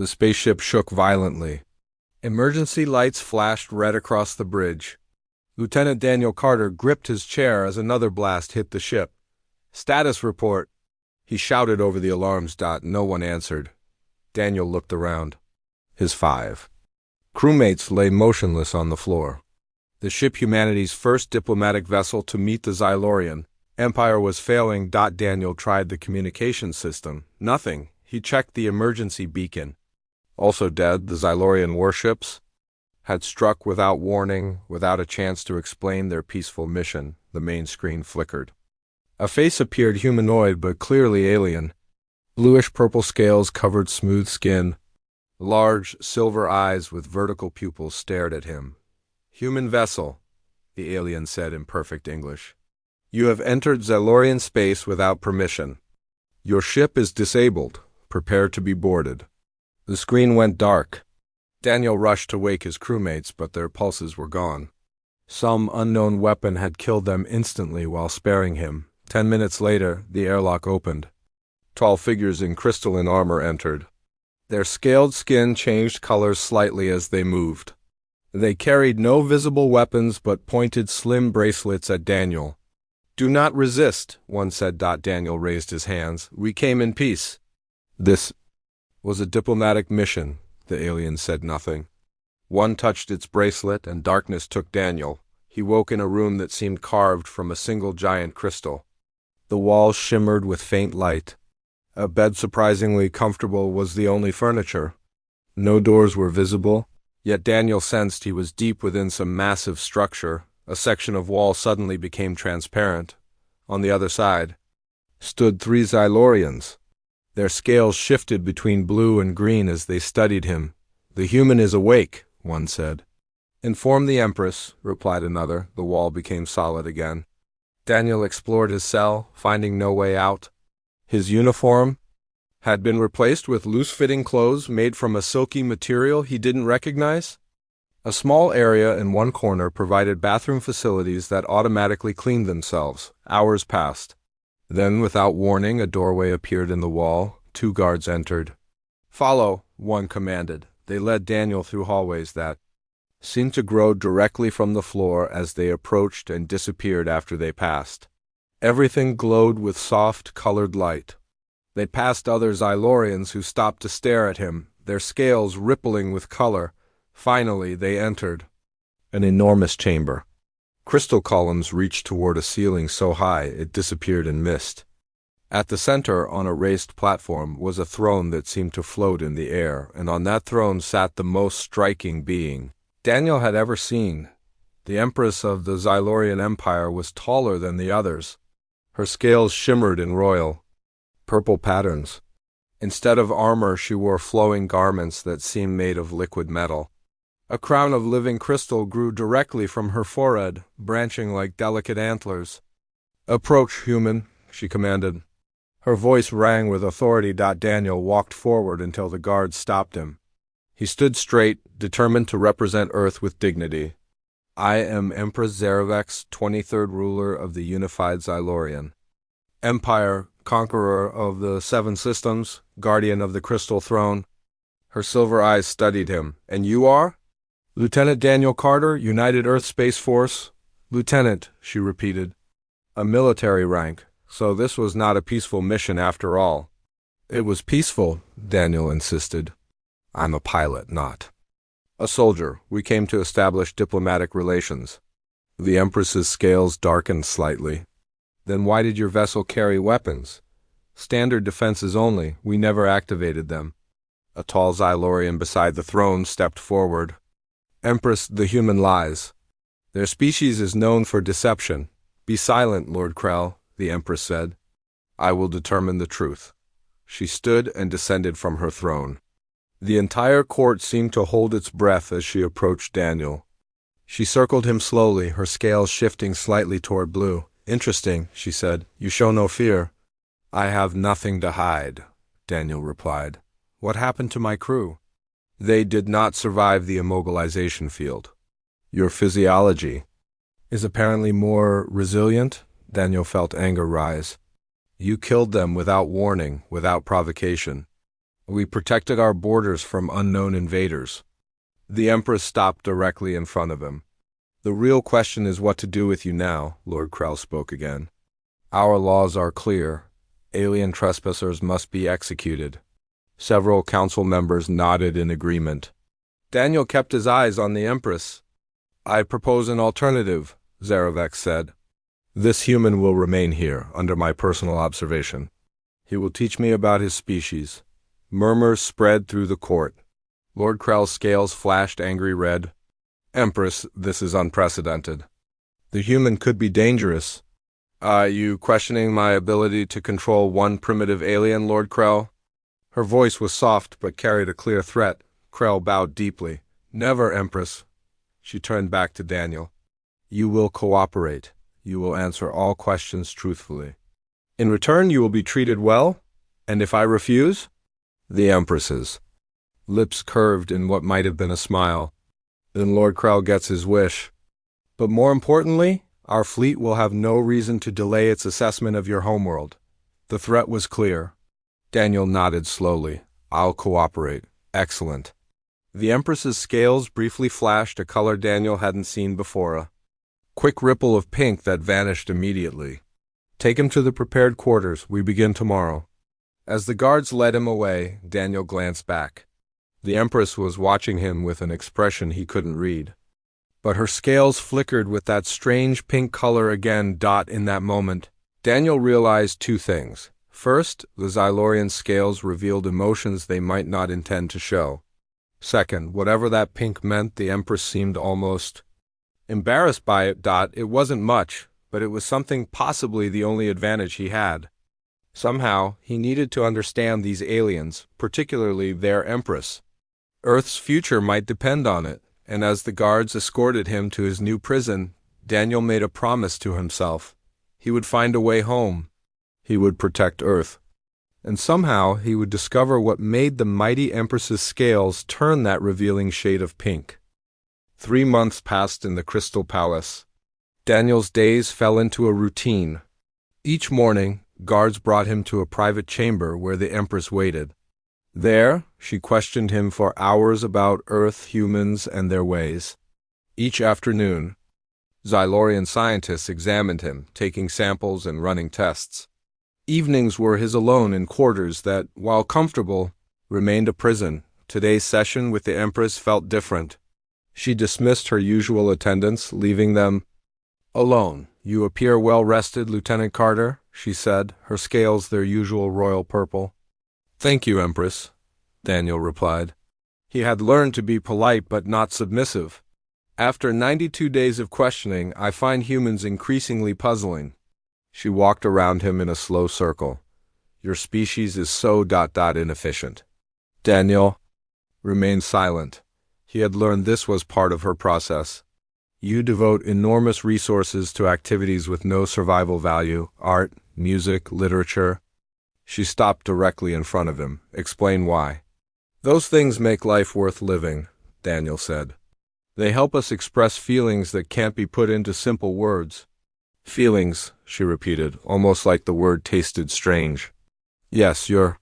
The spaceship shook violently. Emergency lights flashed red across the bridge. Lieutenant Daniel Carter gripped his chair as another blast hit the ship. "Status report," he shouted over the alarms. No one answered. Daniel looked around. His 5 crewmates lay motionless on the floor. The ship, humanity's first diplomatic vessel to meet the Xylorian Empire, was failing. Daniel tried the communication system. Nothing. He checked the emergency beacon. Also dead, the Xylorian warships had struck without warning, without a chance to explain their peaceful mission. The main screen flickered. A face appeared, humanoid but clearly alien. Bluish-purple scales covered smooth skin. Large, silver eyes with vertical pupils stared at him. "Human vessel," the alien said in perfect English. "You have entered Xylorian space without permission. Your ship is disabled. Prepare to be boarded." The screen went dark. Daniel rushed to wake his crewmates, but their pulses were gone. Some unknown weapon had killed them instantly while sparing him. 10 minutes later, the airlock opened. Tall figures in crystalline armor entered. Their scaled skin changed colors slightly as they moved. They carried no visible weapons but pointed slim bracelets at Daniel. "Do not resist," one said. Daniel raised his hands. "We came in peace." "This was a diplomatic mission," the alien said. Nothing. One touched its bracelet and darkness took Daniel. He woke in a room that seemed carved from a single giant crystal. The walls shimmered with faint light. A bed surprisingly comfortable was the only furniture. No doors were visible, yet Daniel sensed he was deep within some massive structure. A section of wall suddenly became transparent. On the other side stood 3 Xylorians. Their scales shifted between blue and green as they studied him. "The human is awake," one said. "Inform the Empress," replied another. The wall became solid again. Daniel explored his cell, finding no way out. His uniform had been replaced with loose-fitting clothes made from a silky material he didn't recognize. A small area in one corner provided bathroom facilities that automatically cleaned themselves. Hours passed. Then, without warning, a doorway appeared in the wall. 2 guards entered. "Follow," one commanded. They led Daniel through hallways that seemed to grow directly from the floor as they approached and disappeared after they passed. Everything glowed with soft, colored light. They passed other Xylorians who stopped to stare at him, their scales rippling with color. Finally, they entered an enormous chamber. Crystal columns reached toward a ceiling so high it disappeared in mist. At the center, on a raised platform, was a throne that seemed to float in the air, and on that throne sat the most striking being Daniel had ever seen. The Empress of the Xylorian Empire was taller than the others. Her scales shimmered in royal purple patterns. Instead of armor, she wore flowing garments that seemed made of liquid metal. A crown of living crystal grew directly from her forehead, branching like delicate antlers. "Approach, human," she commanded. Her voice rang with authority. Daniel walked forward until the guards stopped him. He stood straight, determined to represent Earth with dignity. "I am Empress Zarevex, 23rd ruler of the unified Xylorian Empire, conqueror of the 7 systems, guardian of the crystal throne." Her silver eyes studied him. "And you are?" "Lieutenant Daniel Carter, United Earth Space Force." "Lieutenant," she repeated. A military rank. So this was not a peaceful mission after all. "It was peaceful," Daniel insisted. "I'm a pilot, not a soldier. We came to establish diplomatic relations." The Empress's scales darkened slightly. "Then why did your vessel carry weapons?" "Standard defenses only. We never activated them." A tall Xylorian beside the throne stepped forward. "Empress, the human lies. Their species is known for deception." "Be silent, Lord Krell," the Empress said. "I will determine the truth." She stood and descended from her throne. The entire court seemed to hold its breath as she approached Daniel. She circled him slowly, her scales shifting slightly toward blue. "Interesting," she said. "You show no fear." "I have nothing to hide," Daniel replied. "What happened to my crew?" "They did not survive the immobilization field." "Your physiology is apparently more resilient?" Daniel felt anger rise. "You killed them without warning, without provocation." We protected our borders from unknown invaders. The Empress stopped directly in front of him. The real question is what to do with you now, Lord Krell spoke again. Our laws are clear. Alien trespassers must be executed. Several council members nodded in agreement. Daniel kept his eyes on the Empress. I propose an alternative, Zaravek said. This human will remain here, under my personal observation. He will teach me about his species. Murmurs spread through the court. Lord Krell's scales flashed angry red. Empress, this is unprecedented. The human could be dangerous. Are you questioning my ability to control one primitive alien, Lord Krell? Her voice was soft but carried a clear threat. Krell bowed deeply. Never, Empress. She turned back to Daniel. You will cooperate. You will answer all questions truthfully. In return, you will be treated well? And if I refuse? The Empress's lips curved in what might have been a smile. Then Lord Krell gets his wish. But more importantly, our fleet will have no reason to delay its assessment of your homeworld. The threat was clear. Daniel nodded slowly. I'll cooperate. Excellent. The Empress's scales briefly flashed a color Daniel hadn't seen before, a quick ripple of pink that vanished immediately. Take him to the prepared quarters. We begin tomorrow. As the guards led him away, Daniel glanced back. The Empress was watching him with an expression he couldn't read. But her scales flickered with that strange pink color again. In that moment, Daniel realized two things. First, the Xylorian scales revealed emotions they might not intend to show. Second, whatever that pink meant, the Empress seemed almost embarrassed by it. It wasn't much, but it was something, possibly the only advantage he had. Somehow, he needed to understand these aliens, particularly their Empress. Earth's future might depend on it, and as the guards escorted him to his new prison, Daniel made a promise to himself. He would find a way home. He would protect Earth. And somehow he would discover what made the mighty Empress's scales turn that revealing shade of pink. 3 months passed in the Crystal Palace. Daniel's days fell into a routine. Each morning, guards brought him to a private chamber where the Empress waited. There, she questioned him for hours about Earth, humans, and their ways. Each afternoon, Xylorian scientists examined him, taking samples and running tests. Evenings were his alone in quarters that, while comfortable, remained a prison. Today's session with the Empress felt different. She dismissed her usual attendants, leaving them alone. You appear well rested, Lieutenant Carter, she said, her scales their usual royal purple. Thank you, Empress, Daniel replied. He had learned to be polite but not submissive. After 92 days of questioning, I find humans increasingly puzzling. She walked around him in a slow circle. Your species is so inefficient. Daniel remained silent. He had learned this was part of her process. You devote enormous resources to activities with no survival value, art, music, literature. She stopped directly in front of him. Explain why. Those things make life worth living, Daniel said. They help us express feelings that can't be put into simple words. Feelings, she repeated, almost like the word tasted strange. Yes, your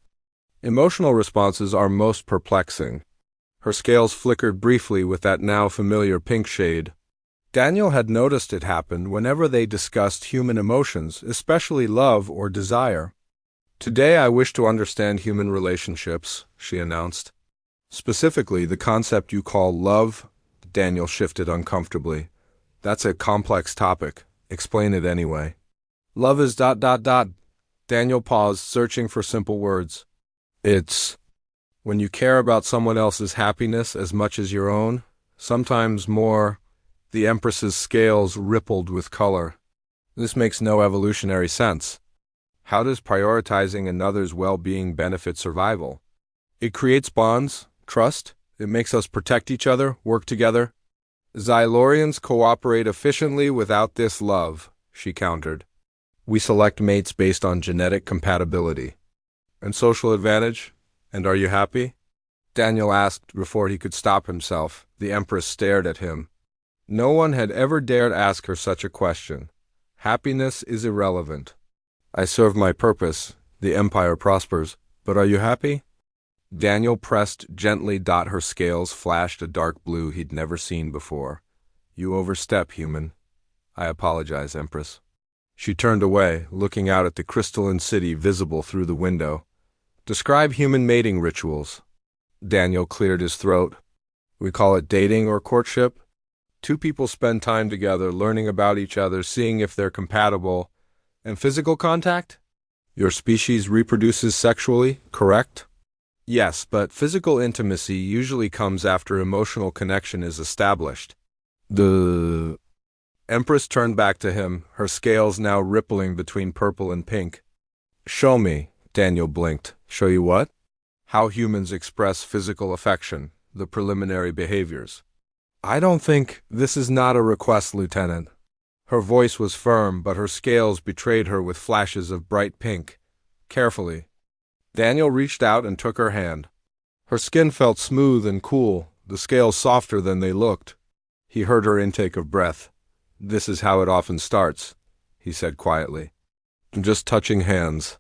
emotional responses are most perplexing. Her scales flickered briefly with that now familiar pink shade. Daniel had noticed it happened whenever they discussed human emotions, especially love or desire. Today I wish to understand human relationships, she announced. Specifically, the concept you call love. Daniel shifted uncomfortably. That's a complex topic. Explain it anyway. Love is ... Daniel paused, searching for simple words. It's when you care about someone else's happiness as much as your own, sometimes more. The Empress's scales rippled with color. This makes no evolutionary sense. How does prioritizing another's well-being benefit survival? It creates bonds, trust. It makes us protect each other, work together. Xylorians cooperate efficiently without this love, she countered. We select mates based on genetic compatibility. And social advantage? And are you happy? Daniel asked before he could stop himself. The Empress stared at him. No one had ever dared ask her such a question. Happiness is irrelevant. I serve my purpose. The Empire prospers. But are you happy? Daniel pressed gently. Her scales flashed a dark blue he'd never seen before. You overstep, human. I apologize, Empress. She turned away, looking out at the crystalline city visible through the window. Describe human mating rituals. Daniel cleared his throat. We call it dating or courtship. Two people spend time together, learning about each other, seeing if they're compatible. And physical contact? Your species reproduces sexually, correct? Yes, but physical intimacy usually comes after emotional connection is established. The Empress turned back to him, her scales now rippling between purple and pink. Show me, Daniel blinked. Show you what? How humans express physical affection, the preliminary behaviors. I don't think this is not a request, Lieutenant. Her voice was firm, but her scales betrayed her with flashes of bright pink. Carefully, Daniel reached out and took her hand. Her skin felt smooth and cool, the scales softer than they looked. He heard her intake of breath. This is how it often starts, he said quietly. Just touching hands.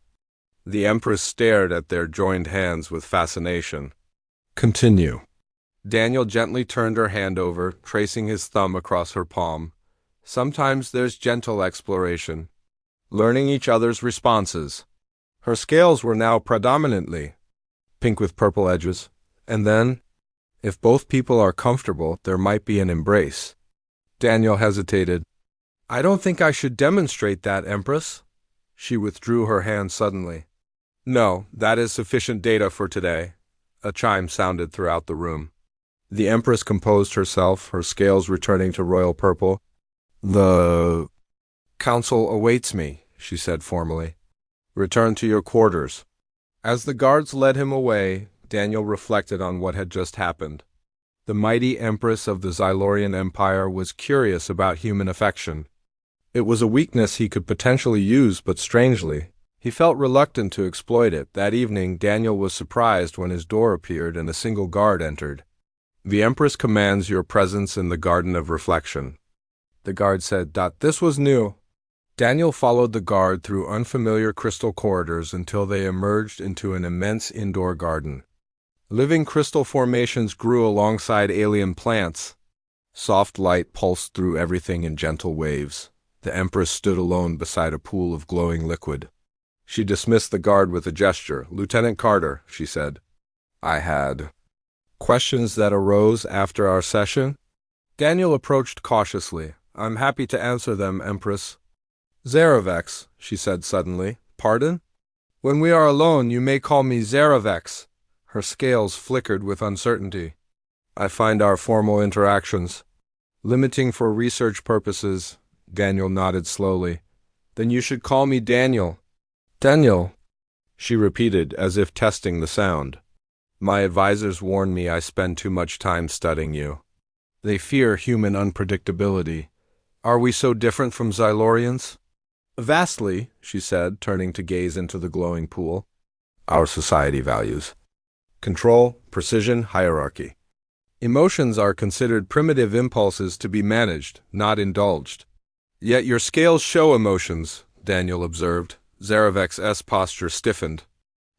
The Empress stared at their joined hands with fascination. Continue. Daniel gently turned her hand over, tracing his thumb across her palm. Sometimes there's gentle exploration, learning each other's responses. Her scales were now predominantly pink with purple edges. And then, if both people are comfortable, there might be an embrace. Daniel hesitated. I don't think I should demonstrate that, Empress. She withdrew her hand suddenly. No, that is sufficient data for today. A chime sounded throughout the room. The Empress composed herself, her scales returning to royal purple. The council awaits me, she said formally. Return to your quarters. As the guards led him away, Daniel reflected on what had just happened. The mighty Empress of the Xylorian Empire was curious about human affection. It was a weakness he could potentially use, but strangely, he felt reluctant to exploit it. That evening, Daniel was surprised when his door appeared and a single guard entered. The Empress commands your presence in the Garden of Reflection. The guard said, This was new. Daniel followed the guard through unfamiliar crystal corridors until they emerged into an immense indoor garden. Living crystal formations grew alongside alien plants. Soft light pulsed through everything in gentle waves. The Empress stood alone beside a pool of glowing liquid. She dismissed the guard with a gesture. Lieutenant Carter, she said. I had questions that arose after our session. Daniel approached cautiously. I'm happy to answer them, Empress. Zeravex, she said suddenly. Pardon? When we are alone, you may call me Zeravex. Her scales flickered with uncertainty. I find our formal interactions limiting for research purposes. Daniel nodded slowly. Then you should call me Daniel. Daniel, she repeated as if testing the sound. My advisors warn me I spend too much time studying you. They fear human unpredictability. Are we so different from Xylorians? Vastly, she said, turning to gaze into the glowing pool. Our society values control, precision, hierarchy. Emotions are considered primitive impulses to be managed, not indulged. Yet your scales show emotions, Daniel observed. Zeravex's posture stiffened.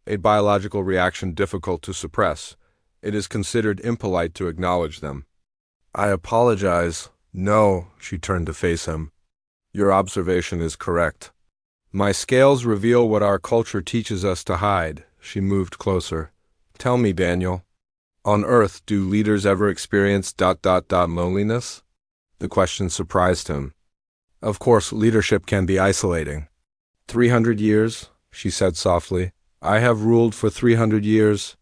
A biological reaction difficult to suppress. It is considered impolite to acknowledge them. I apologize. No, she turned to face him. Your observation is correct. My scales reveal what our culture teaches us to hide. She moved closer. Tell me, Daniel. On Earth, do leaders ever experience ... loneliness? The question surprised him. Of course, leadership can be isolating. 300 years, she said softly. I have ruled for 300 years,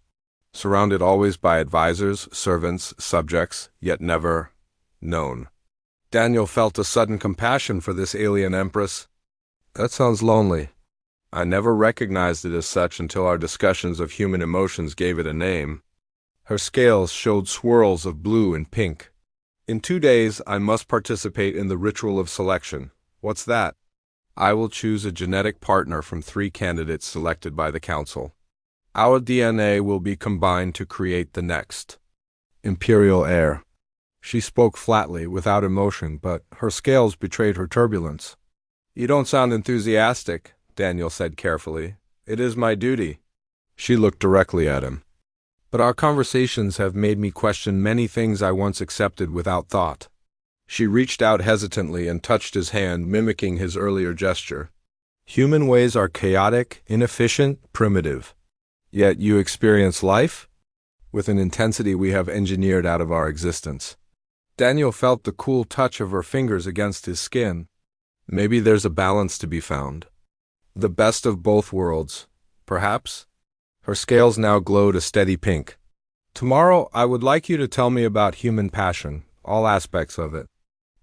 surrounded always by advisors, servants, subjects, yet never known. Daniel felt a sudden compassion for this alien empress. That sounds lonely. I never recognized it as such until our discussions of human emotions gave it a name. Her scales showed swirls of blue and pink. In 2 days, I must participate in the ritual of selection. What's that? I will choose a genetic partner from 3 candidates selected by the council. Our DNA will be combined to create the next imperial heir. She spoke flatly, without emotion, but her scales betrayed her turbulence. You don't sound enthusiastic, Daniel said carefully. It is my duty. She looked directly at him. but our conversations have made me question many things I once accepted without thought. She reached out hesitantly and touched his hand, mimicking his earlier gesture. Human ways are chaotic, inefficient, primitive. Yet you experience life with an intensity we have engineered out of our existence. Daniel felt the cool touch of her fingers against his skin. Maybe there's a balance to be found. The best of both worlds, perhaps? Her scales now glowed a steady pink. Tomorrow, I would like you to tell me about human passion, all aspects of it.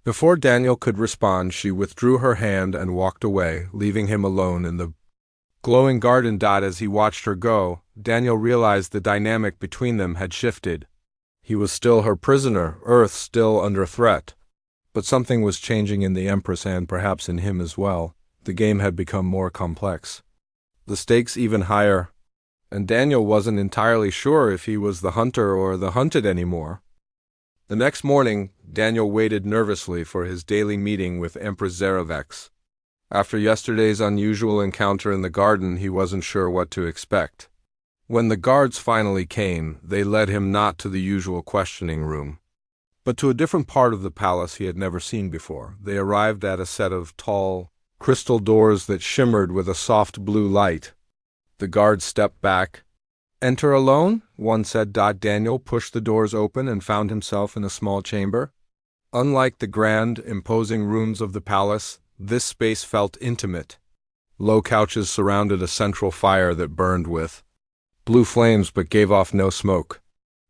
Before Daniel could respond, she withdrew her hand and walked away, leaving him alone in the glowing garden. As he watched her go, Daniel realized the dynamic between them had shifted. He was still her prisoner, Earth still under threat. But something was changing in the Empress and perhaps in him as well. The game had become more complex. The stakes even higher. And Daniel wasn't entirely sure if he was the hunter or the hunted anymore. The next morning, Daniel waited nervously for his daily meeting with Empress Zarovex. After yesterday's unusual encounter in the garden, he wasn't sure what to expect. When the guards finally came, they led him not to the usual questioning room, but to a different part of the palace he had never seen before. They arrived at a set of tall, crystal doors that shimmered with a soft blue light. The guards stepped back. "Enter alone?" one said. Daniel pushed the doors open and found himself in a small chamber. Unlike the grand, imposing rooms of the palace, this space felt intimate. Low couches surrounded a central fire that burned with blue flames but gave off no smoke.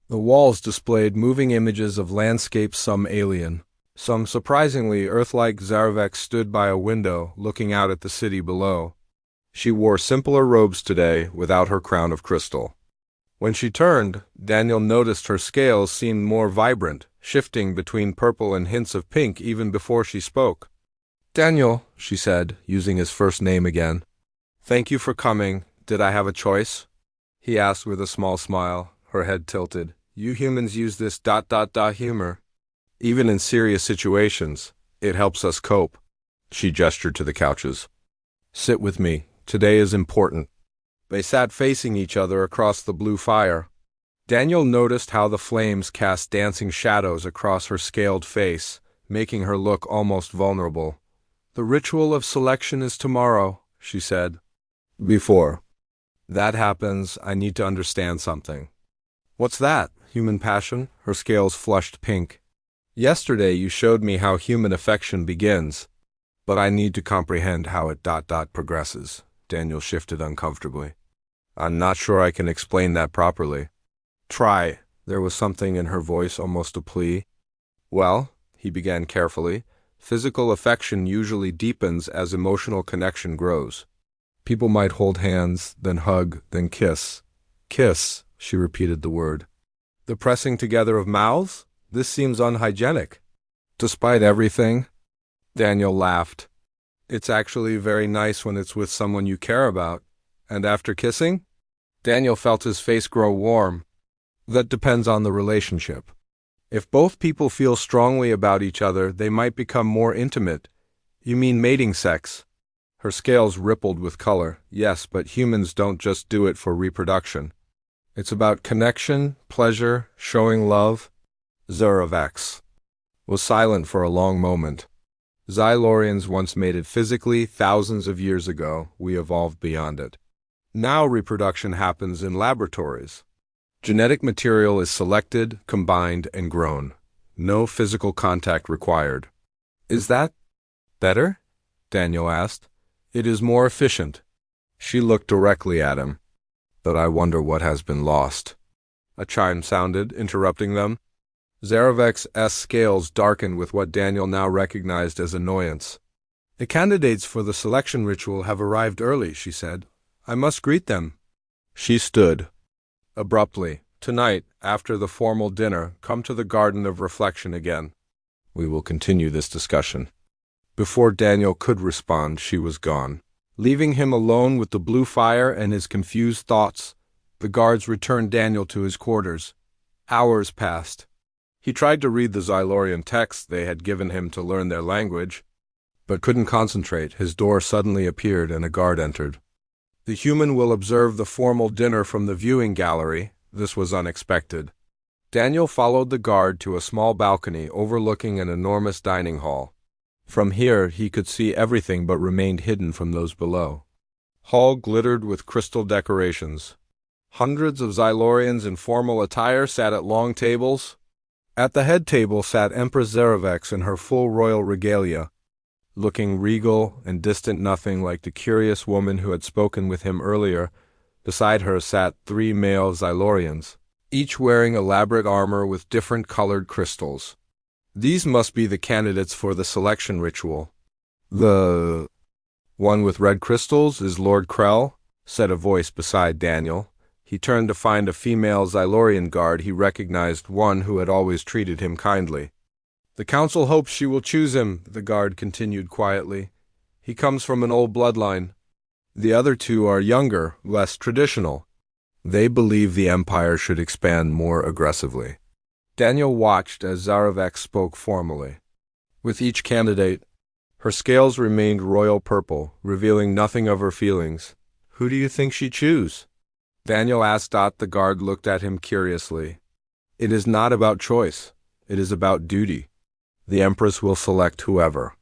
The walls displayed moving images of landscapes, some alien, some surprisingly Earth-like. Zarovex stood by a window, looking out at the city below. She wore simpler robes today, without her crown of crystal. When she turned, Daniel noticed her scales seemed more vibrant, shifting between purple and hints of pink even before she spoke. "Daniel," she said, using his first name again. "Thank you for coming. Did I have a choice?" he asked with a small smile, her head tilted. "You humans use this humor. Even in serious situations, it helps us cope." She gestured to the couches. "Sit with me. Today is important." They sat facing each other across the blue fire. Daniel noticed how the flames cast dancing shadows across her scaled face, making her look almost vulnerable. "The ritual of selection is tomorrow," she said. "Before that happens, I need to understand something." "What's that?" "Human passion?" Her scales flushed pink. "Yesterday you showed me how human affection begins, but I need to comprehend how it progresses." Daniel shifted uncomfortably. "I'm not sure I can explain that properly." "Try." There was something in her voice, almost a plea. "Well," he began carefully, "physical affection usually deepens as emotional connection grows. People might hold hands, then hug, then kiss." "Kiss," she repeated the word. "The pressing together of mouths? This seems unhygienic." "Despite everything?" Daniel laughed. "It's actually very nice when it's with someone you care about. And after kissing?" Daniel felt his face grow warm. "That depends on the relationship. If both people feel strongly about each other, they might become more intimate." "You mean mating sex?" Her scales rippled with color. "Yes, but humans don't just do it for reproduction. It's about connection, pleasure, showing love." Zarovex was silent for a long moment. "Xylorians once mated physically, thousands of years ago. We evolved beyond it. Now reproduction happens in laboratories. Genetic material is selected, combined, and grown. No physical contact required." "Is that better?" Daniel asked. "It is more efficient." She looked directly at him. "But I wonder what has been lost." A chime sounded, interrupting them. Zarovex's scales darkened with what Daniel now recognized as annoyance. "The candidates for the selection ritual have arrived early," she said. "I must greet them." She stood. Abruptly, "Tonight, after the formal dinner, come to the Garden of Reflection again. We will continue this discussion." Before Daniel could respond, she was gone. Leaving him alone with the blue fire and his confused thoughts, the guards returned Daniel to his quarters. Hours passed. He tried to read the Xylorian text they had given him to learn their language, but couldn't concentrate. His door suddenly appeared and a guard entered. "The human will observe the formal dinner from the viewing gallery," This was unexpected. Daniel followed the guard to a small balcony overlooking an enormous dining hall. From here, he could see everything but remained hidden from those below. Hall glittered with crystal decorations. Hundreds of Xylorians in formal attire sat at long tables. At the head table sat Empress Zarovex in her full royal regalia, looking regal and distant, nothing like the curious woman who had spoken with him earlier. Beside her sat 3 male Xylorians, each wearing elaborate armor with different colored crystals. These must be the candidates for the selection ritual. The one with red crystals is Lord Krell, said a voice beside Daniel. He turned to find a female Xylorian guard. He recognized one who had always treated him kindly. The council hopes she will choose him, the guard continued quietly. He comes from an old bloodline. The other 2 are younger, less traditional. They believe the Empire should expand more aggressively. Daniel watched as Zarovex spoke formally. With each candidate, her scales remained royal purple, revealing nothing of her feelings. Who do you think she'd choose? Daniel asked. The guard looked at him curiously. It is not about choice. It is about duty. The Empress will select whoever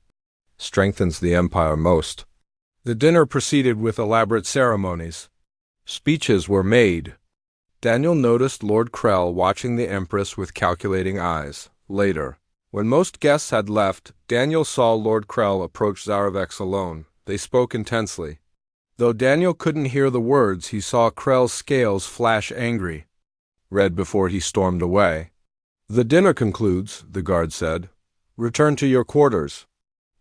strengthens the Empire most. The dinner proceeded with elaborate ceremonies. Speeches were made. Daniel noticed Lord Krell watching the Empress with calculating eyes. Later, when most guests had left, Daniel saw Lord Krell approach Zarovex alone. They spoke intensely. Though Daniel couldn't hear the words, he saw Krell's scales flash angry, red before he stormed away. The dinner concludes, the guard said. Return to your quarters.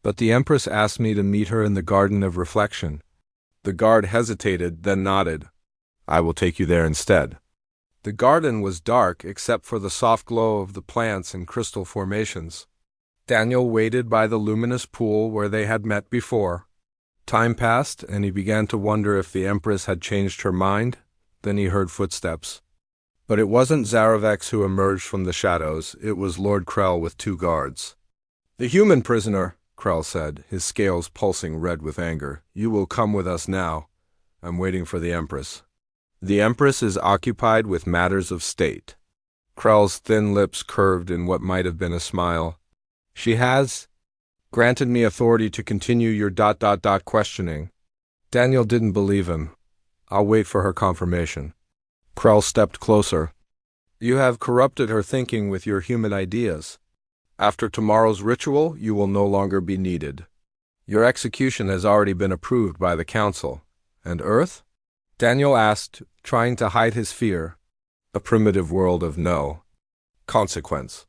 But the Empress asked me to meet her in the Garden of Reflection. The guard hesitated, then nodded. I will take you there instead. The garden was dark except for the soft glow of the plants and crystal formations. Daniel waited by the luminous pool where they had met before. Time passed, and he began to wonder if the Empress had changed her mind. Then he heard footsteps. But it wasn't Zarovex who emerged from the shadows. It was Lord Krell with 2 guards. The human prisoner, Krell said, his scales pulsing red with anger. You will come with us now. I'm waiting for the Empress. The Empress is occupied with matters of state. Krell's thin lips curved in what might have been a smile. She has granted me authority to continue your questioning. Daniel didn't believe him. I'll wait for her confirmation. Krell stepped closer. You have corrupted her thinking with your human ideas. After tomorrow's ritual, you will no longer be needed. Your execution has already been approved by the Council. And Earth? Daniel asked, trying to hide his fear. A primitive world of no consequence.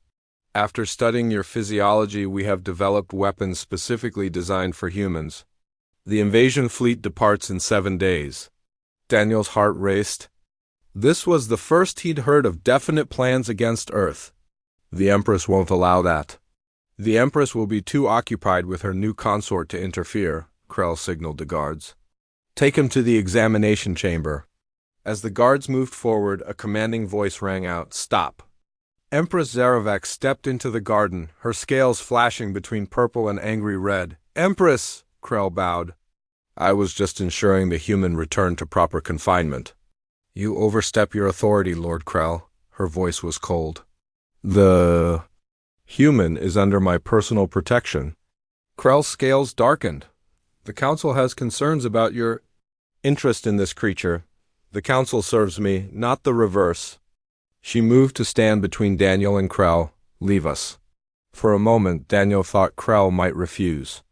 After studying your physiology, we have developed weapons specifically designed for humans. The invasion fleet departs in 7 days. Daniel's heart raced. This was the first he'd heard of definite plans against Earth. The Empress won't allow that. The Empress will be too occupied with her new consort to interfere, Krell signaled the guards. Take him to the examination chamber. As the guards moved forward, a commanding voice rang out, Stop! Empress Zarovex stepped into the garden, her scales flashing between purple and angry red. Empress! Krell bowed. I was just ensuring the human returned to proper confinement. You overstep your authority, Lord Krell. Her voice was cold. The human is under my personal protection. Krell's scales darkened. The Council has concerns about your interest in this creature. The Council serves me, not the reverse. She moved to stand between Daniel and Krell. Leave us. For a moment, Daniel thought Krell might refuse.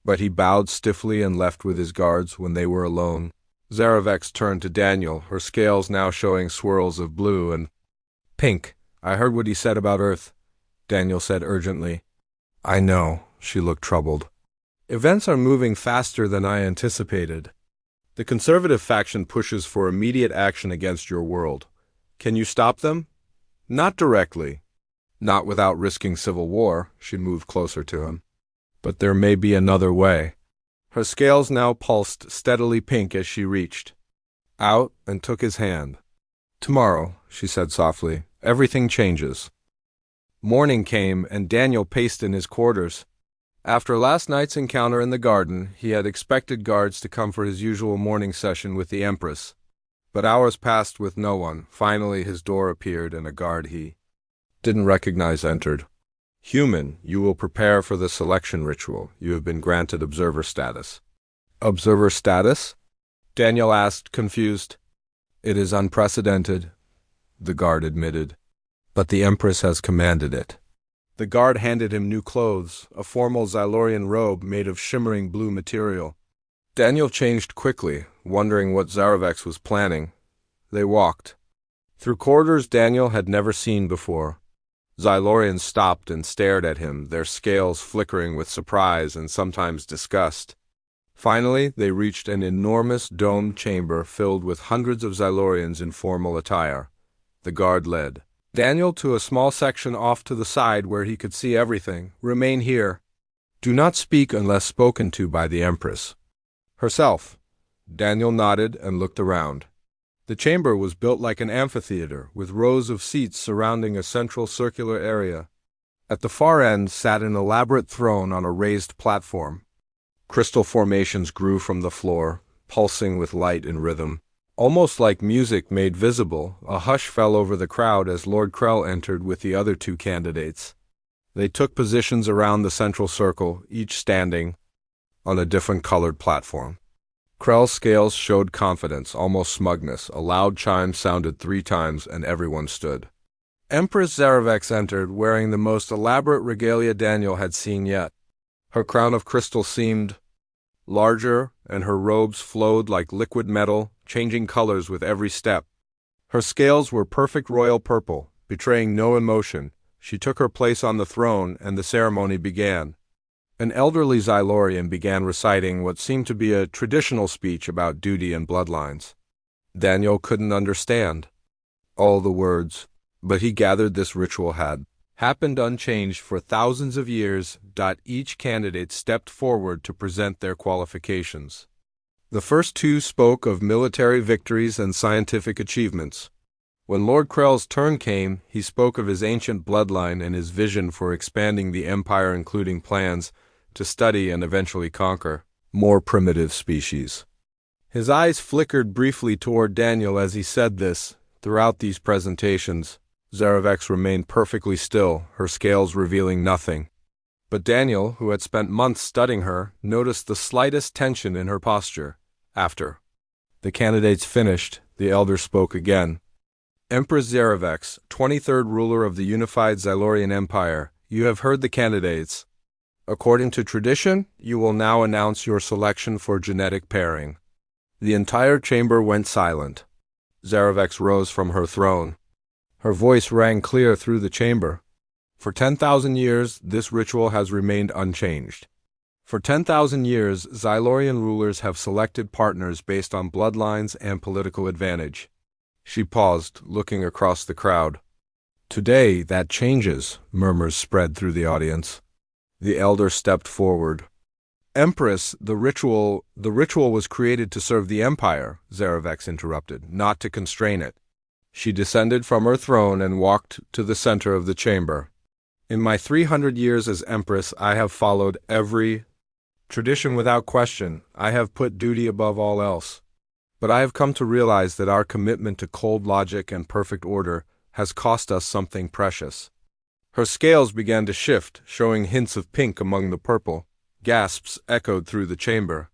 But he bowed stiffly and left with his guards when they were alone. Zarovex turned to Daniel, her scales now showing swirls of blue and pink. I heard what he said about Earth, Daniel said urgently. I know, she looked troubled. Events are moving faster than I anticipated. The conservative faction pushes for immediate action against your world. Can you stop them? Not directly. Not without risking civil war, she moved closer to him. But there may be another way. Her scales now pulsed steadily pink as she reached out and took his hand. Tomorrow, she said softly, everything changes. Morning came and Daniel paced in his quarters. After last night's encounter in the garden, he had expected guards to come for his usual morning session with the Empress. But hours passed with no one. Finally, his door appeared and a guard he didn't recognize entered. Human, you will prepare for the selection ritual. You have been granted observer status. Observer status? Daniel asked, confused. It is unprecedented, the guard admitted. But the Empress has commanded it. The guard handed him new clothes, a formal Xylorian robe made of shimmering blue material. Daniel changed quickly, wondering what Zarevex was planning. They walked through corridors Daniel had never seen before. Xylorians stopped and stared at him, their scales flickering with surprise and sometimes disgust. Finally, they reached an enormous domed chamber filled with hundreds of Xylorians in formal attire. The guard led Daniel to a small section off to the side where he could see everything. Remain here. Do not speak unless spoken to by the Empress herself. Daniel nodded and looked around. The chamber was built like an amphitheater, with rows of seats surrounding a central circular area. At the far end sat an elaborate throne on a raised platform. Crystal formations grew from the floor, pulsing with light and rhythm. Almost like music made visible, a hush fell over the crowd as Lord Krell entered with the other two candidates. They took positions around the central circle, each standing on a different colored platform. Krell's scales showed confidence, almost smugness. A loud chime sounded 3 times, and everyone stood. Empress Zarevex entered, wearing the most elaborate regalia Daniel had seen yet. Her crown of crystal seemed larger, and her robes flowed like liquid metal, changing colors with every step. Her scales were perfect royal purple, betraying no emotion. She took her place on the throne, and the ceremony began. An elderly Xylorian began reciting what seemed to be a traditional speech about duty and bloodlines. Daniel couldn't understand all the words, but he gathered this ritual had happened unchanged for thousands of years. Each candidate stepped forward to present their qualifications. The first 2 spoke of military victories and scientific achievements. When Lord Krell's turn came, he spoke of his ancient bloodline and his vision for expanding the empire, including plans to study and eventually conquer more primitive species. His eyes flickered briefly toward Daniel as he said this. Throughout these presentations, Zarevex remained perfectly still, her scales revealing nothing. But Daniel, who had spent months studying her, noticed the slightest tension in her posture. After the candidates finished, the elder spoke again. Empress Zarevex, 23rd ruler of the unified Xylorian Empire, you have heard the candidates. According to tradition, you will now announce your selection for genetic pairing. The entire chamber went silent. Zarevex rose from her throne. Her voice rang clear through the chamber. For 10,000 years, this ritual has remained unchanged. For 10,000 years, Xylorian rulers have selected partners based on bloodlines and political advantage. She paused, looking across the crowd. Today, that changes, murmurs spread through the audience. The elder stepped forward. Empress, the ritual was created to serve the Empire, Zarevex interrupted, not to constrain it. She descended from her throne and walked to the center of the chamber. In my 300 years as Empress, I have followed every tradition without question. I have put duty above all else. But I have come to realize that our commitment to cold logic and perfect order has cost us something precious. Her scales began to shift, showing hints of pink among the purple. Gasps echoed through the chamber.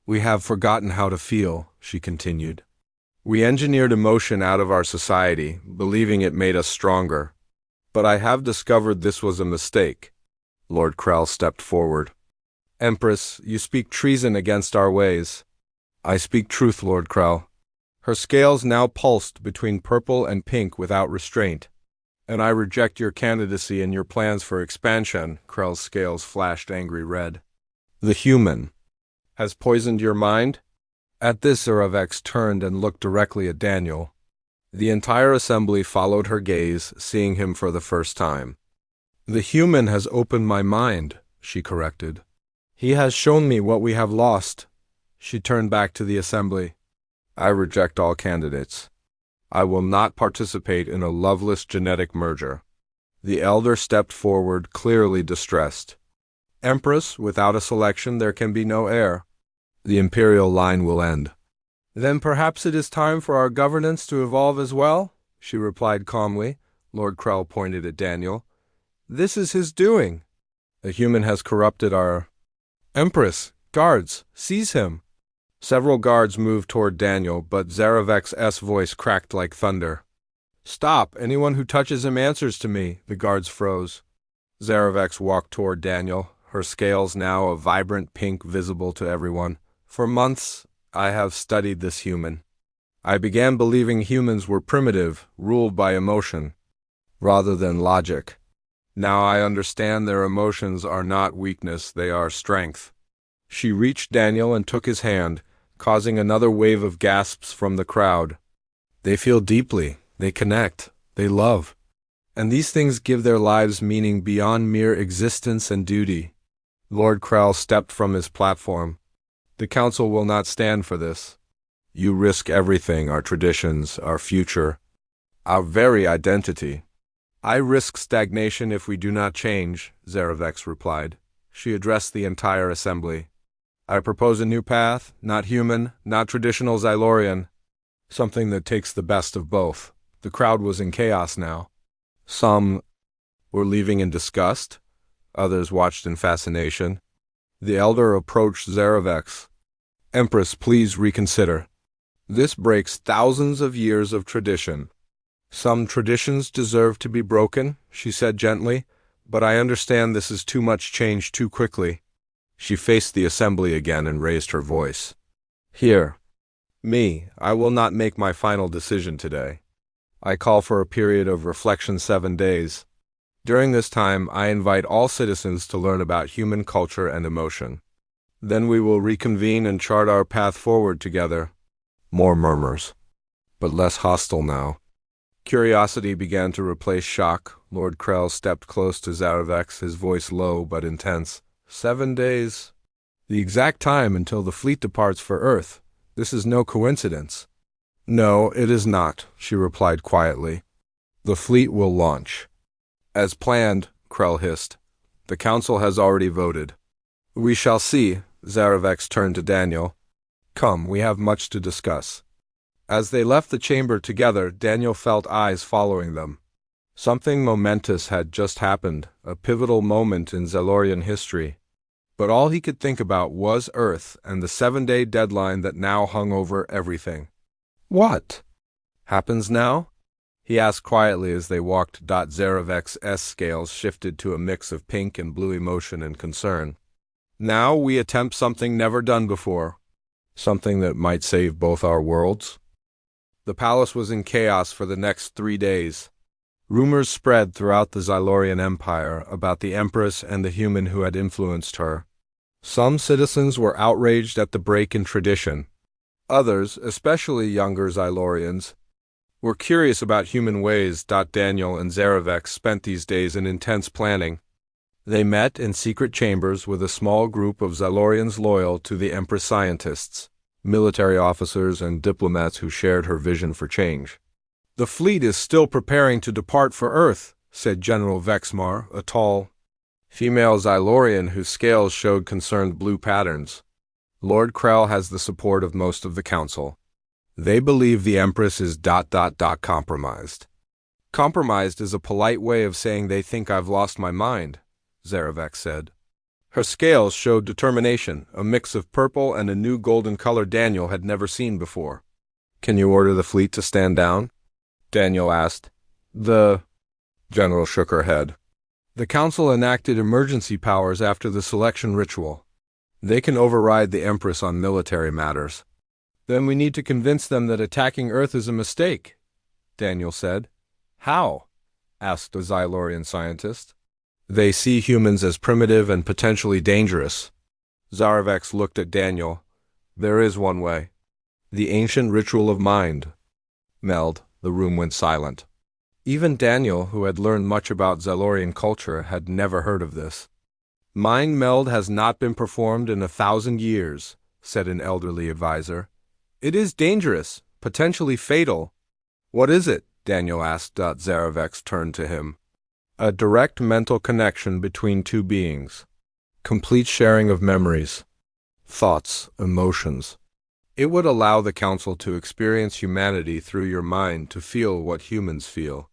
We have forgotten how to feel, she continued. We engineered emotion out of our society, believing it made us stronger. But I have discovered this was a mistake. Lord Krell stepped forward. Empress, you speak treason against our ways. I speak truth, Lord Krell. Her scales now pulsed between purple and pink without restraint. And I reject your candidacy and your plans for expansion. Krell's scales flashed angry red. The human has poisoned your mind? At this, Zarevex turned and looked directly at Daniel. The entire assembly followed her gaze, seeing him for the first time. The human has opened my mind, she corrected. He has shown me what we have lost. She turned back to the assembly. I reject all candidates. I will not participate in a loveless genetic merger. The elder stepped forward, clearly distressed. Empress, without a selection there can be no heir. The imperial line will end. Then perhaps it is time for our governance to evolve as well, she replied calmly. Lord Krell pointed at Daniel. This is his doing. A human has corrupted our Empress. Guards, seize him. Several guards moved toward Daniel, but Zaravek's voice cracked like thunder. Stop! Anyone who touches him answers to me. The guards froze. Zaravek walked toward Daniel, her scales now a vibrant pink visible to everyone. For months, I have studied this human. I began believing humans were primitive, ruled by emotion, rather than logic. Now I understand their emotions are not weakness, they are strength. She reached Daniel and took his hand, causing another wave of gasps from the crowd. They feel deeply, they connect, they love. And these things give their lives meaning beyond mere existence and duty. Lord Krell stepped from his platform. The council will not stand for this. You risk everything, our traditions, our future, our very identity. I risk stagnation if we do not change, Zaravek replied. She addressed the entire assembly. I propose a new path, not human, not traditional Xylorian, something that takes the best of both. The crowd was in chaos now. Some were leaving in disgust, others watched in fascination. The elder approached Zaravek. Empress, please reconsider. This breaks thousands of years of tradition. Some traditions deserve to be broken, she said gently, but I understand this is too much change too quickly. She faced the assembly again and raised her voice. Here. I will not make my final decision today. I call for a period of reflection 7 days. During this time, I invite all citizens to learn about human culture and emotion. Then we will reconvene and chart our path forward together. More murmurs, but less hostile now. Curiosity began to replace shock. Lord Krell stepped close to Zaravek, his voice low but intense. 7 days. The exact time until the fleet departs for Earth. This is no coincidence. No, it is not, she replied quietly. The fleet will launch. As planned, Krell hissed. The council has already voted. We shall see, Zaravek turned to Daniel. Come, we have much to discuss. As they left the chamber together, Daniel felt eyes following them. Something momentous had just happened, a pivotal moment in Xylorian history. But all he could think about was Earth and the 7-day deadline that now hung over everything. What happens now? He asked quietly as they walked. Zaravek's scales shifted to a mix of pink and blue emotion and concern. Now we attempt something never done before. Something that might save both our worlds. The palace was in chaos for the next 3 days. Rumors spread throughout the Xylorian Empire about the Empress and the human who had influenced her. Some citizens were outraged at the break in tradition. Others, especially younger Xylorians, were curious about human ways. Daniel and Zaravek spent these days in intense planning. They met in secret chambers with a small group of Xylorians loyal to the Empress scientists, military officers, and diplomats who shared her vision for change. The fleet is still preparing to depart for Earth, said General Vexmar, a tall, female Xylorian whose scales showed concerned blue patterns. Lord Krell has the support of most of the council. They believe the Empress is ... compromised. Compromised is a polite way of saying they think I've lost my mind, Zaravek said. Her scales showed determination, a mix of purple and a new golden color Daniel had never seen before. Can you order the fleet to stand down? Daniel asked. The general shook her head. The council enacted emergency powers after the selection ritual. They can override the Empress on military matters. Then we need to convince them that attacking Earth is a mistake, Daniel said. How? Asked a Xylorian scientist. They see humans as primitive and potentially dangerous. Zaravek looked at Daniel. There is one way. The ancient ritual of mind. Meld. The room went silent. Even Daniel, who had learned much about Xylorian culture, had never heard of this. Mind meld has not been performed in 1,000 years, said an elderly advisor. It is dangerous, potentially fatal. What is it? Daniel asked. Zaravek turned to him. A direct mental connection between two beings. Complete sharing of memories, thoughts, emotions. It would allow the Council to experience humanity through your mind to feel what humans feel.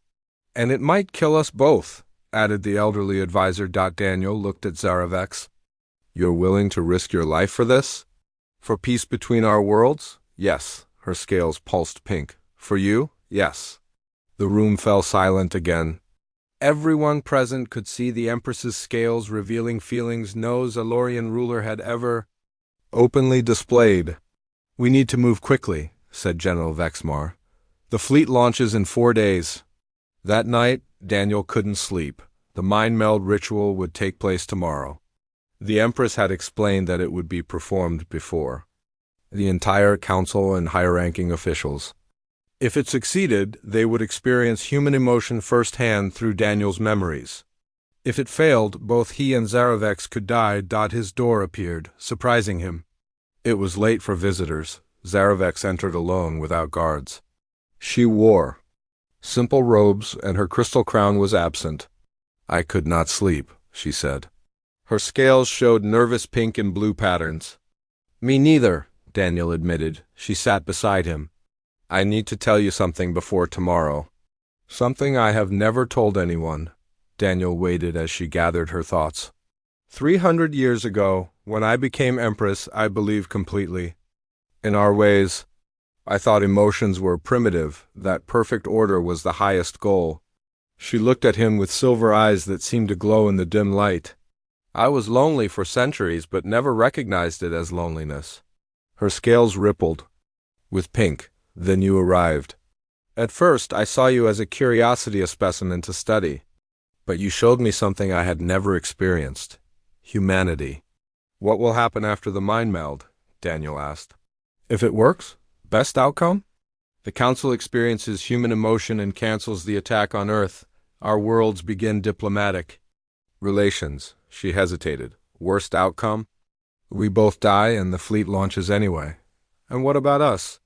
And it might kill us both, added the elderly advisor. Daniel looked at Zarevex. You're willing to risk your life for this? For peace between our worlds? Yes. Her scales pulsed pink. For you? Yes. The room fell silent again. Everyone present could see the Empress's scales revealing feelings no Zalorian ruler had ever openly displayed. We need to move quickly, said General Vexmar. The fleet launches in 4 days. That night, Daniel couldn't sleep. The mind meld ritual would take place tomorrow. The Empress had explained that it would be performed before the entire council and higher-ranking officials. If it succeeded, they would experience human emotion firsthand through Daniel's memories. If it failed, both he and Zarevex could die. His door appeared, surprising him. It was late for visitors. Zarevex entered alone without guards. She wore simple robes, and her crystal crown was absent. I could not sleep, she said. Her scales showed nervous pink and blue patterns. Me neither, Daniel admitted. She sat beside him. I need to tell you something before tomorrow. Something I have never told anyone. Daniel waited as she gathered her thoughts. 300 years ago, when I became Empress, I believed completely. In our ways, I thought emotions were primitive, that perfect order was the highest goal. She looked at him with silver eyes that seemed to glow in the dim light. I was lonely for centuries, but never recognized it as loneliness. Her scales rippled with pink. Then you arrived. At first, I saw you as a curiosity, a specimen to study. But you showed me something I had never experienced. Humanity. What will happen after the mind meld? Daniel asked. If it works, best outcome? The Council experiences human emotion and cancels the attack on Earth. Our worlds begin diplomatic relations. She hesitated. Worst outcome? We both die and the fleet launches anyway. And what about us?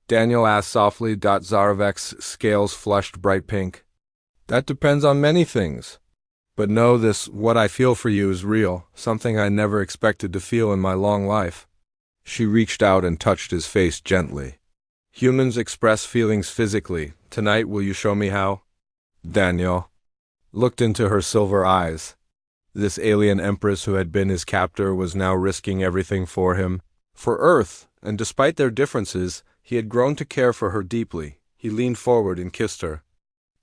Daniel asked softly. Zarevex's scales flushed bright pink. That depends on many things. But know this, what I feel for you is real, something I never expected to feel in my long life. She reached out and touched his face gently. Humans express feelings physically. Tonight will you show me how? Daniel looked into her silver eyes. This alien Empress who had been his captor was now risking everything for him. For Earth, and despite their differences, he had grown to care for her deeply. He leaned forward and kissed her.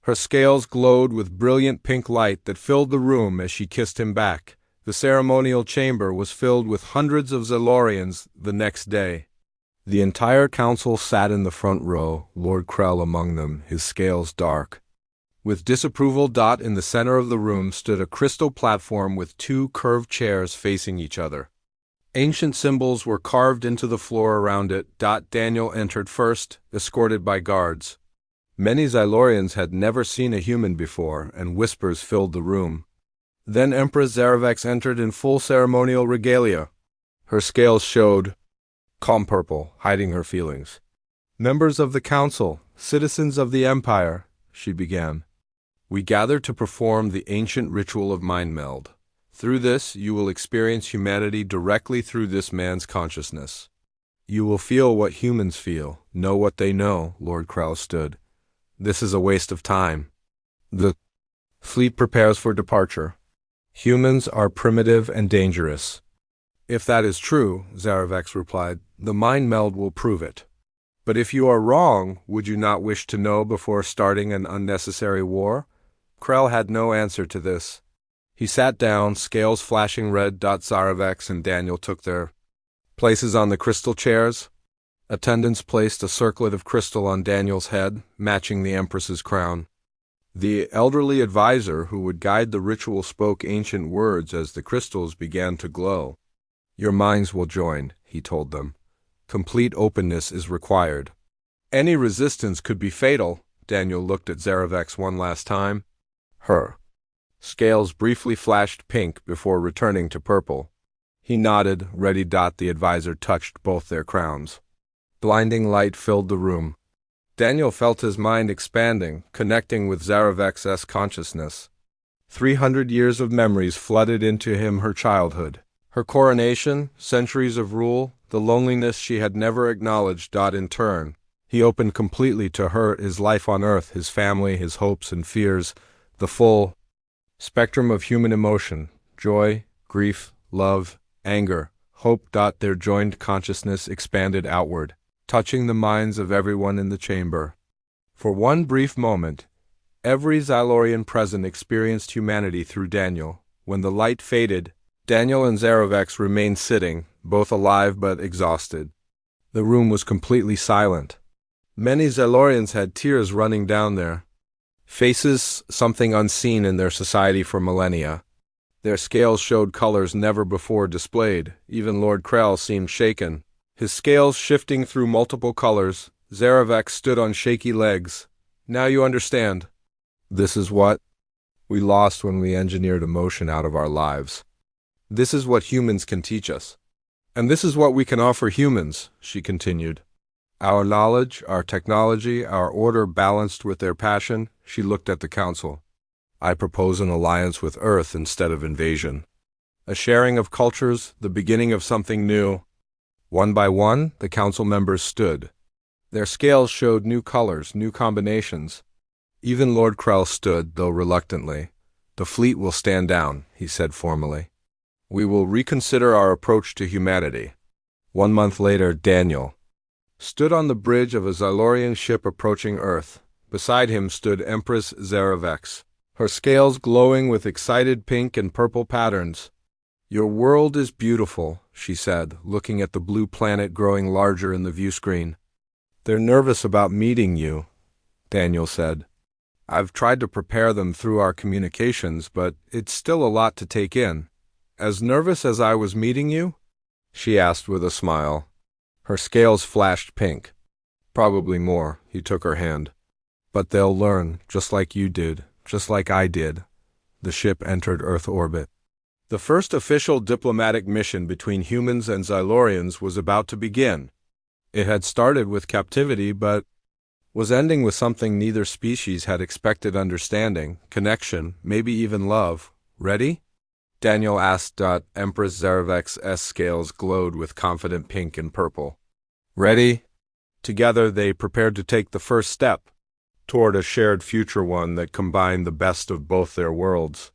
Her scales glowed with brilliant pink light that filled the room as she kissed him back. The ceremonial chamber was filled with hundreds of Zalorians the next day. The entire council sat in the front row, Lord Krell among them, his scales dark. With disapproval. In the center of the room stood a crystal platform with 2 curved chairs facing each other. Ancient symbols were carved into the floor around it. Daniel entered first, escorted by guards. Many Zylorians had never seen a human before, and whispers filled the room. Then Empress Zarevex entered in full ceremonial regalia. Her scales showed calm purple, hiding her feelings. Members of the council, citizens of the empire, she began. We gather to perform the ancient ritual of mind meld. Through this, you will experience humanity directly through this man's consciousness. You will feel what humans feel, know what they know. Lord Krell stood. This is a waste of time. The fleet prepares for departure. Humans are primitive and dangerous. If that is true, Zarevex replied, the mind meld will prove it. But if you are wrong, would you not wish to know before starting an unnecessary war? Krell had no answer to this. He sat down, scales flashing red. Zarevex and Daniel took their places on the crystal chairs. Attendants placed a circlet of crystal on Daniel's head, matching the Empress's crown. The elderly advisor who would guide the ritual spoke ancient words as the crystals began to glow. Your minds will join, he told them. Complete openness is required. Any resistance could be fatal. Daniel looked at Zarevex one last time. Her scales briefly flashed pink before returning to purple. He nodded, ready. The advisor touched both their crowns. Blinding light filled the room. Daniel felt his mind expanding, connecting with Zarevex's consciousness. 300 years of memories flooded into him, her childhood, her coronation, centuries of rule, the loneliness she had never acknowledged. In turn, he opened completely to her his life on Earth, his family, his hopes and fears, the full spectrum of human emotion, joy, grief, love, anger, hope. Their joined consciousness expanded outward, touching the minds of everyone in the chamber. For one brief moment, every Xylorian present experienced humanity through Daniel. When the light faded, Daniel and Zarovex remained sitting, both alive but exhausted. The room was completely silent. Many Xylorians had tears running down their faces, something unseen in their society for millennia. Their scales showed colors never before displayed. Even Lord Krell seemed shaken, his scales shifting through multiple colors. Zarovex stood on shaky legs. Now you understand. This is what we lost when we engineered emotion out of our lives. This is what humans can teach us. And this is what we can offer humans, she continued. Our knowledge, our technology, our order balanced with their passion. She looked at the council. I propose an alliance with Earth instead of invasion. A sharing of cultures, the beginning of something new. One by one, the council members stood. Their scales showed new colors, new combinations. Even Lord Krell stood, though reluctantly. The fleet will stand down, he said formally. We will reconsider our approach to humanity. 1 month later, Daniel stood on the bridge of a Xylorian ship approaching Earth. Beside him stood Empress Zarovex, her scales glowing with excited pink and purple patterns. Your world is beautiful, she said, looking at the blue planet growing larger in the view screen. They're nervous about meeting you, Daniel said. I've tried to prepare them through our communications, but it's still a lot to take in. As nervous as I was meeting you? She asked with a smile. Her scales flashed pink. Probably more, he took her hand. But they'll learn, just like you did, just like I did. The ship entered Earth orbit. The first official diplomatic mission between humans and Xylorians was about to begin. It had started with captivity, but was ending with something neither species had expected: understanding, connection, maybe even love. Ready? Daniel asked. Empress Zarovex's scales glowed with confident pink and purple. Ready? Together they prepared to take the first step toward a shared future, one that combined the best of both their worlds.